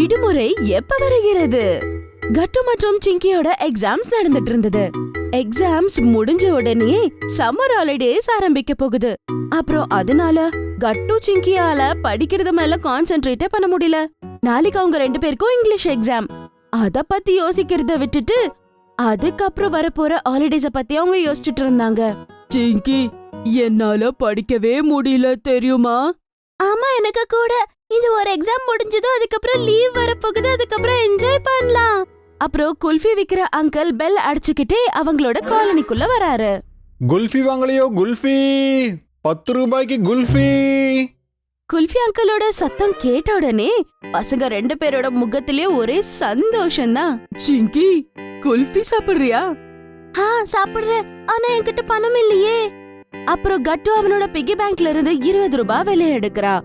விடுமுறை எப்ப வருகிறது? கட்டு மற்றும் சிங்கியோட எக்ஸாம்ஸ் நடந்துட்டு இருந்தது. எக்ஸாம்ஸ் முடிஞ்ச உடனே சம்மர் ஹாலிடேஸ் ஆரம்பிக்க போகுது. அப்புறம் அதனால கட்டு சிங்கியால படிக்கிறது மேல கான்சென்ட்ரேட் பண்ண முடியல. நாளைக்கு அவங்க 2 பேருக்கும் இங்கிலீஷ் எக்ஸாம். அத பத்தி யோசிக்கிறத விட்டுட்டு அதுக்கப்புறம் வரப்போற ஹாலிடேஸ பத்தி அவங்க யோசிச்சுட்டு இருந்தாங்க. சிங்கி, என்னால படிக்கவே முடியல தெரியுமா? ஆமா, எனக்கு கூட. இந்த ஒரு எக்ஸாம் முடிஞ்சதும் அதுக்கப்புறம் லீவ் வரப்போகுது. அதுக்கப்புறம் என்ஜாய் பண்ணலாம். அப்புறம் குல்ஃபி விக்கிற அங்கிள் பெல் அடிச்சுக்கிட்டே அவங்களோட காலனிக்குள்ள வராரு. குல்ஃபி வாங்கலையோ? குல்ஃபி 10 ரூபாய்க்கு குல்ஃபி. குல்ஃபி அங்கிளோட சத்தம் கேட்ட உடனே பசங்க 2 பேரோட முகத்திலே ஒரே சந்தோஷம்தான். சிங்கி, குல்ஃபி சாப்பிடுறியா? சாப்பிடுறேன். ஆனா என்கிட்ட பணம் இல்லையே. அப்புறம் கட்டு அவனோட பிகி பேங்க்ல இருந்து 20 ரூபாய் வெளியே எடுக்கிறா.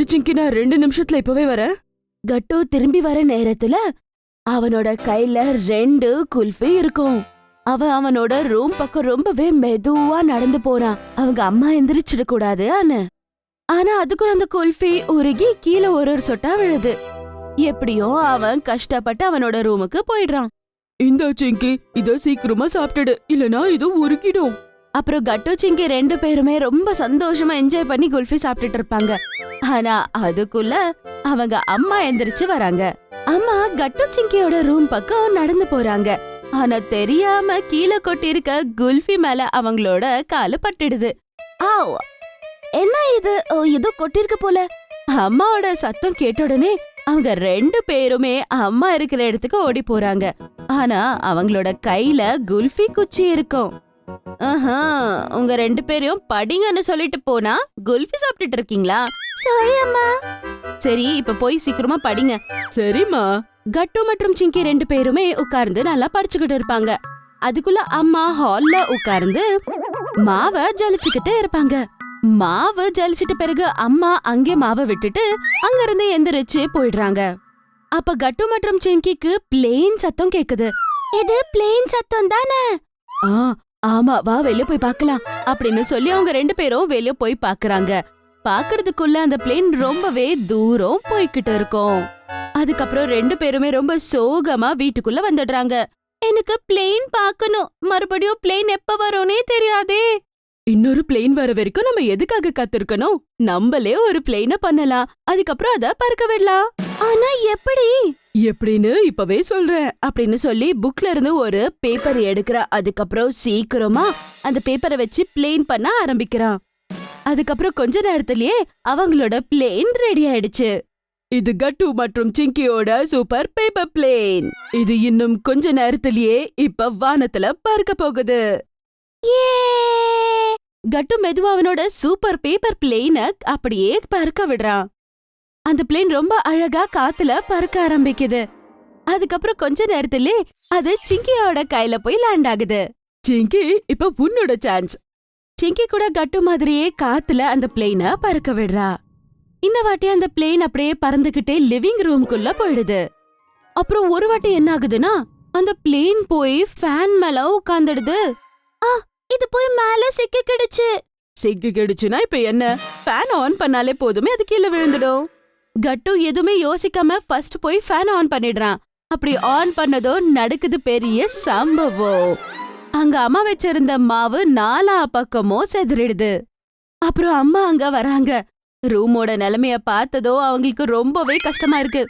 சிங்கி, நான் 2 நிமிஷத்துல இப்பவே வரேன். கட்டு திரும்பி வர நேரத்துல அவனோட கையில 2 குல்ஃபி இருக்கும். அவனோட ரூம் பக்கம் ரொம்பவே மெதுவா நடந்து போறான். அவங்க அம்மா எந்திரிச்சிட கூடாது. ஆனா அதுக்குள்ள அந்த குல்ஃபி உருகி கீழே ஒரு சொட்டா விழுது. எப்படியோ அவன் கஷ்டப்பட்டு அவனோட ரூமுக்கு போயிடுறான். இந்த சிங்கி, இத சீக்கிரமா சாப்பிட்டுடு, இல்லனா இது உருகிடும். அப்புறம் கட்டு சிங்கி 2 பேருமே ரொம்ப சந்தோஷமா என்ஜாய் பண்ணி குல்ஃபி சாப்பிட்டுட்டு இருப்பாங்க. ஆனா அதுக்குள்ள அவங்க அம்மா எந்திரிச்சு வராங்க. அம்மா கட்டு சிங்கியோட ரூம் பக்கம் நடந்து போறாங்க. ஆனா தெரியாம கீழே கொட்டிருக்க குல்ஃபி மேல அவங்களோட காலு பட்டுடுது. என்ன இது? ஏதோ கொட்டிருக்கு போல. அம்மாவோட சத்தம் கேட்ட உடனே அவங்க 2 பேருமே அம்மா இருக்கிற இடத்துக்கு ஓடி போறாங்க. ஆனா அவங்களோட கையில குல்ஃபி குச்சி இருக்கும். உங்க 2 பேரையும் படிங்கன்னு சொல்லிட்டு போனா குல்ஃபி சாப்பிட்டுட்டு இருக்கீங்களா? சாரி அம்மா. சரி, இப்ப போய் சீக்கிரமா படிங்க. சரிம்மா. கட்டு மற்றும் சிங்கி 2 பேருமே உட்கார்ந்து நல்லா படிச்சுக்கிட்டு இருப்பாங்க. அதுக்குள்ள அம்மா ஹால்ல உட்கார்ந்து மாவை ஜலிச்சுக்கிட்டே இருப்பாங்க. மாவு ஜலிச்சிட்ட பிறகு அம்மா அங்கே மாவை விட்டுட்டு அங்க இருந்து எந்திரிச்சு போயிடுறாங்க. அப்ப கட்டு மற்றும் சிங்கிக்கு பிளேன் சத்தம் கேக்குது. இது பிளேன் சத்தம் தானே? ஆமா, வா வெளிய போய் பார்க்கலாம் அப்படின்னு சொல்லி அவங்க 2 பேரும் வெளிய போய் பாக்குறாங்க. பாக்குறதுக்குள்ள அந்த பிளேன் ரொம்பவே தூரம் போய்கிட்டு இருக்கும். அதுக்கப்புறம் 2 பேருமே ரொம்ப சோகமா வீட்டுக்குள்ள வந்துடுறாங்க. எனக்கு பிளேன் பார்க்கணும். மறுபடியும் பிளேன் எப்ப வரும்னே தெரியாதே. இன்னொரு பிளேன் வர வரைக்கும் நம்ம எதுக்காக காத்திருக்கணும்? நம்மளே ஒரு பிளேன பண்ணலாம். அதுக்கப்புறம் அத பறக்க விடலாம். ஆனா எப்படி? எப்படின்னு இப்பவே சொல்றேன் அப்படின்னு சொல்லி புக்ல இருந்து ஒரு பேப்பர் எடுக்கிறா. அதுக்கப்புறம் சீக்கிரமா அந்த பேப்பரை வச்சு பிளேன் பண்ண ஆரம்பிக்கிறான். அதுக்கப்புறம் கொஞ்ச நேரத்திலேயே அவங்களோட பிளேன் ரெடி ஆயிடுச்சு. இது கட்டு மற்றும் சிங்கியோட சூப்பர் பேப்பர் பிளேன். இது இன்னும் கொஞ்ச நேரத்திலேயே இப்ப வானத்துல பறக்க போகுது. கட்டு மெதுவா அவனோட சூப்பர் பேப்பர் பிளேன அப்படியே பறக்க விடுறான். அந்த பிளேன் ரொம்ப அழகா காத்துல பறக்க ஆரம்பிக்குது. அதுக்கப்புறம் கொஞ்ச நேரத்திலே அது சிங்கியோட கையில போய் லேண்ட் ஆகுது. சிங்கி, இப்ப உன்னோட சான்ஸ். சிங்கி கூட கட்டு மாதிரியே காத்துல அந்த பிளேன பறக்க விடுறா. இந்த வாட்டி அந்த பிளேன் அப்படியே பறந்துகிட்டே லிவிங் ரூம்குள்ள போயிடுது. அப்புறம் ஒரு வாட்டி என்ன ஆகுதுன்னா அந்த பிளேன் போய் ஃபேன் மேல உட்கார்ந்துடுது. இது போய் மேல சிக்கிடுச்சுன்னா இப்ப என்ன? ஃபேன் ஆன் பண்ணாலே போதுமே, அது கீழே விழுந்துடும். கட்டு எதுவுமே யோசிக்காம ஃபர்ஸ்ட் போய் ஃபேன் ஆன் பண்ணிடுறான். அப்படி ஆன் பண்ணதோ நடக்குது பெரிய சம்பவம். அங்க அம்மா வச்சிருந்த மாவு 4 பக்கமும் செதறிடுது. அப்புறம் அம்மா அங்க வராங்க. ரூமோட நிலைமைய பார்த்ததோ அவங்களுக்கு ரொம்பவே கஷ்டமா இருக்கு.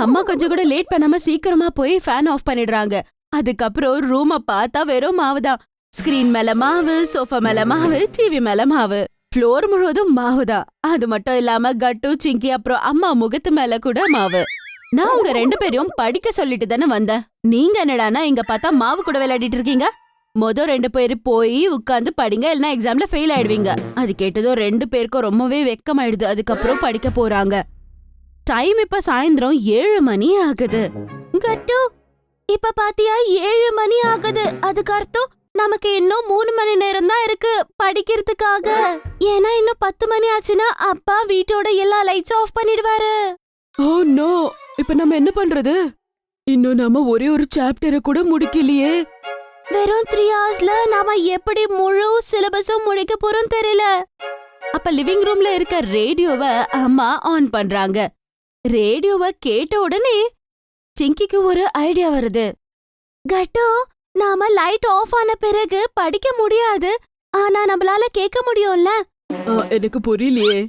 அம்மா கொஞ்சம் கூட லேட் பண்ணாம சீக்கிரமா போய் ஃபேன் ஆஃப் பண்ணிடுறாங்க. அதுக்கப்புறம் ரூம பார்த்தா வெறும் மாவுதான். ஸ்கிரீன் மேல மாவு, சோஃபா மேல மாவு, டிவி மேல மாவு, ஃப்ளோர் முழுவதும் மாவுதான். அது மட்டும் இல்லாம கட்டு, சிங்கி அப்புறம் அம்மா முகத்து மேல கூட மாவு. நான் உங்க 2 பேரையும் படிக்க சொல்லிட்டு தானே வந்தேன். நீங்க என்னடானா இங்க பார்த்தா மாவு கூட விளையாடிட்டு இருக்கீங்க. 2 பேரு போய் உட்கார்ந்து படிங்க, இல்லைன்னா எக்ஸாம்ல ஃபெயில் ஆயிடுவீங்க. அது கேட்டதும் 2 பேருக்கும் ரொம்பவே வெக்கமாயிடுது. அதுக்கப்புறம் படிக்க போறாங்க. டைம் இப்ப சாயந்தரம் 7 மணி ஆகுது. கட்டு, இப்ப பாத்தியா 7 மணி ஆகுது. அதுக்கு அர்த்தம் நமக்கு இன்னும் 3 மணி நேரம் தான் இருக்கு படிக்கிறதுக்காக. ஏன்னா இன்னும் 10 மணி ஆச்சுன்னா அப்பா வீட்டோட எல்லா லைட்ஸும் ஆஃப் பண்ணிடுவாரு. ஓ நோ, இப்ப நம்ம என்ன பண்றது? இன்னும் நாம ஒரே ஒரு சாப்டரை கூட முடிக்கலையே. வெறும் 3 ஹவர்ஸ்ல நாம எப்படி முழு சிலபஸும் முடிக்க போறோம் தெரியல. அப்ப லிவிங் ரூம்ல இருக்க ரேடியோவை அம்மா ஆன் பண்றாங்க. ரேடியோவை கேட்ட உடனே சிங்கிக்கு ஒரு ஐடியா வருது. கட்டு, நாம லைட் ஆஃப் ஆன பிறகு படிக்க முடியாது, ஆனா நம்மளால கேட்க முடியும்ல. எனக்கு புரியலையே.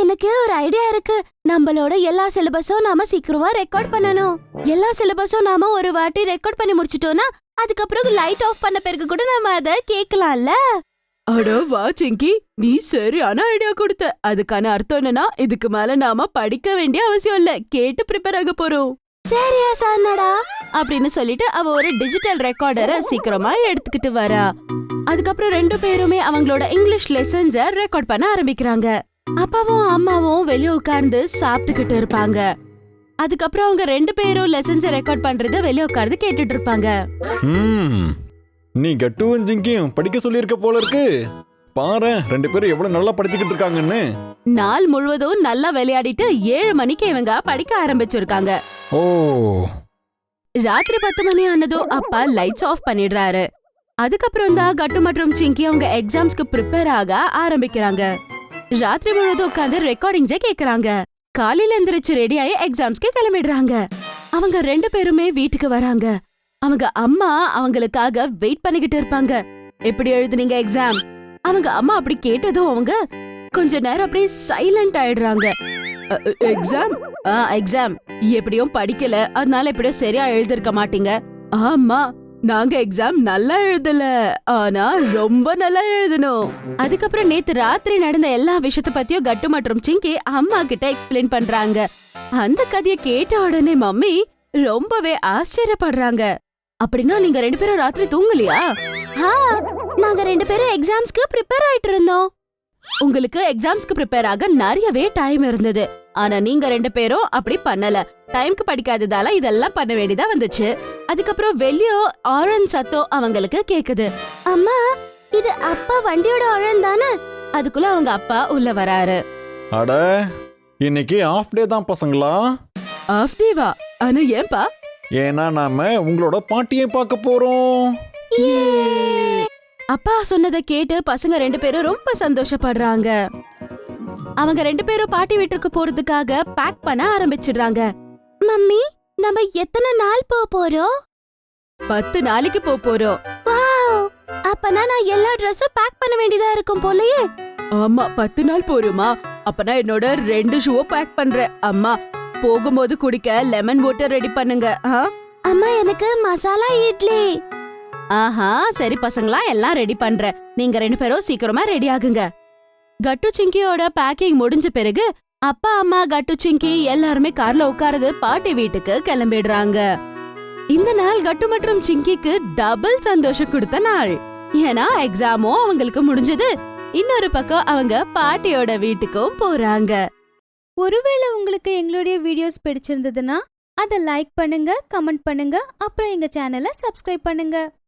எனக்கு ஒரு ஐடியா இருக்கு. நம்மளோட எல்லா சிலபஸும் நாம சீக்கிரமா ரெக்கார்ட் பண்ணணும். எல்லா சிலபஸும் நாம ஒரு வாட்டி ரெக்கார்ட் பண்ணி முடிச்சிட்டோம்னா அதுக்கப்புறம் லைட் ஆஃப் பண்ண பிறகு கூட நாம அத கேட்கலாம்ல. அட வா சிங்கி, நீ சரியான ஐடியா கொடுத்த. அதுக்கான அர்த்தம் என்னன்னா, இதுக்கு மேல நாம படிக்க வேண்டிய அவசியம் இல்ல, கேட்டு ப்ரிப்பேர் ஆக போறோம். சரியா சானடா அப்படின்னு சொல்லிட்டு அவ ஒரு டிஜிட்டல் ரெக்கார்டரை சீக்கிரமா எடுத்துக்கிட்டு வரா. அதுக்கப்புறம் ரெண்டு பேருமே அவங்களோட இங்கிலீஷ் லெசன்ஸ ரெக்கார்ட் பண்ண ஆரம்பிக்கிறாங்க. அப்பாவும் அம்மாவும் வெளிய உட்கார்ந்து சாப்பிட்டுக்கிட்டு இருப்பாங்க. அதுக்கப்புறம் அவங்க ரெண்டு பேரும் லெசன்ஸ ரெக்கார்ட் பண்றத வெளிய உட்கார்ந்து கேட்டுட்டு இருப்பாங்க. நீ கட்டுவும் ஜிங்கியும் படிக்க சொல்லியிருக்க போல இருக்கு. பாரு, ரெண்டு பேரும் எவ்வளவு நல்லா படிச்சுக்கிட்டு இருக்காங்கன்னு. நாள் முழுவதும் நல்லா விளையாடிட்டு 7 மணிக்கு இவங்க படிக்க ஆரம்பிச்சிருக்காங்க. ஓ, ராத்திரி 10 மணி ஆனதும் அப்பா லைட்ஸ் ஆஃப் பண்ணிடுறாரு. அதுக்கப்புறம் தான் கட்டு மற்றும் சிங்கி அவங்க எக்ஸாம்ஸ்க்கு ப்ரிப்பேர் ஆக ஆரம்பிக்கிறாங்க. ராத்திரி முழுவதும் உட்காந்து ரெக்கார்டிங்ஸே கேக்குறாங்க. காலையில எந்திரிச்சு ரெடியாயி எக்ஸாம்ஸ்க்கு கிளம்பிடுறாங்க. அவங்க ரெண்டு பேருமே வீட்டுக்கு வராங்க. அவங்க அம்மா அவங்களுக்காக வெயிட் பண்ணிக்கிட்டு இருப்பாங்க. எப்படி எழுதுனீங்க எக்ஸாம்? அவங்க அம்மா அப்படி கேட்டதும் அவங்க கொஞ்ச நேரம் அப்படியே சைலண்ட் ஆயிடுறாங்க. எக்ஸாம் எக்ஸாம் எப்படியும் படிக்கல, அதனால எப்படியும் சரியா எழுதிருக்க மாட்டீங்க. ஆமா, நாங்க எக்ஸாம் நல்லா எழுதல, ஆனா ரொம்ப நல்லா எழுதணும். அதுக்கப்புறம் நேத்து ராத்திரி நடந்த எல்லா விஷயத்த பத்தியும் கட்டு மற்றும் சிங்கி அம்மா கிட்ட எக்ஸ்பிளைன் பண்றாங்க. அந்த கதையை கேட்ட உடனே மம்மி ரொம்பவே ஆச்சரியப்படுறாங்க. அப்படின்னா நீங்க ரெண்டு பேரும் ராத்திரி தூங்கலையா? நாங்க ரெண்டு பேரும் எக்ஸாம்ஸ்க்கு ப்ரிப்பேர் ஆயிட்டு இருந்தோம். உங்களுக்கு எக்ஸாம்ஸ்க்கு ப்ரிப்பேர் ஆக நிறையவே டைம் இருந்தது, ஆனா நீங்க ரெண்டு பேரும் அப்படி பண்ணல. டைம்க்கு படிக்காததால இதெல்லாம் பண்ண வேண்டியதா வந்துச்சு. அதுக்கப்புறம் வெளியோ ஆரன் சத்தம் அவங்களுக்கு கேக்குது. அம்மா, இது அப்பா வண்டியோட ஆரன் தானே? அதுக்குள்ள அவங்க அப்பா உள்ள வராரு. அட, இன்னைக்கு ஆஃப் டே தான் பசங்களா. ஆஃப் டேவா? ஆனா ஏன்பா? ஏன்னா நாம உங்களோட பாட்டியை பார்க்க போறோம். அப்பா சொன்னதை கேட்டு பசங்க ரெண்டு பேரும் ரொம்ப சந்தோஷப்படுறாங்க. அவங்க ரெண்டு பேரும் பாட்டி வீட்டுக்கு போறதுக்காக பேக் பண்ண ஆரம்பிச்சிடுறாங்க. மம்மி, நம்ம எத்தனை நாள் போறோம்? 10 நாளைக்கு போறோம். அப்பனா நான் எல்லா ட்ரெஸ்ஸும் பேக் பண்ண வேண்டியதா இருக்கும் போலயே. ஆமா, 10 நாள் போறோமா? அப்பனா என்னோட 2 ஷூவை பேக் பண்றேன். அம்மா, போகும்போது குடிக்க லெமன் வாட்டர் ரெடி பண்ணுங்க. அம்மா, எனக்கு மசாலா இட்லி. ஆஹா, சரி பசங்களா, எல்லாம் ரெடி பண்றேன். நீங்க ரெண்டு பேரும் சீக்கிரமா ரெடி ஆகுங்க. கட்டு சிங்கியோட பேக்கிங் முடிஞ்ச பிறகு அப்பா அம்மா கட்டு சிங்கி எல்லாருமே கார்ல உட்கார்ந்து பாட்டி வீட்டுக்கு கிளம்பிடுறாங்க. இந்த நாள் கட்டு மற்றும் சிங்கிக்கு டபுள் சந்தோஷம் கொடுத்த நாள். ஏன்னா எக்ஸாமும் அவங்களுக்கு முடிஞ்சது, இன்னொரு பக்கம் அவங்க பாட்டியோட வீட்டுக்கும் போறாங்க. ஒருவேளை உங்களுக்கு எங்களுடைய வீடியோஸ் பிடிச்சிருந்ததுன்னா அதை லைக் பண்ணுங்க, கமெண்ட் பண்ணுங்க, அப்புறம் எங்க சேனலை சப்ஸ்கிரைப் பண்ணுங்க.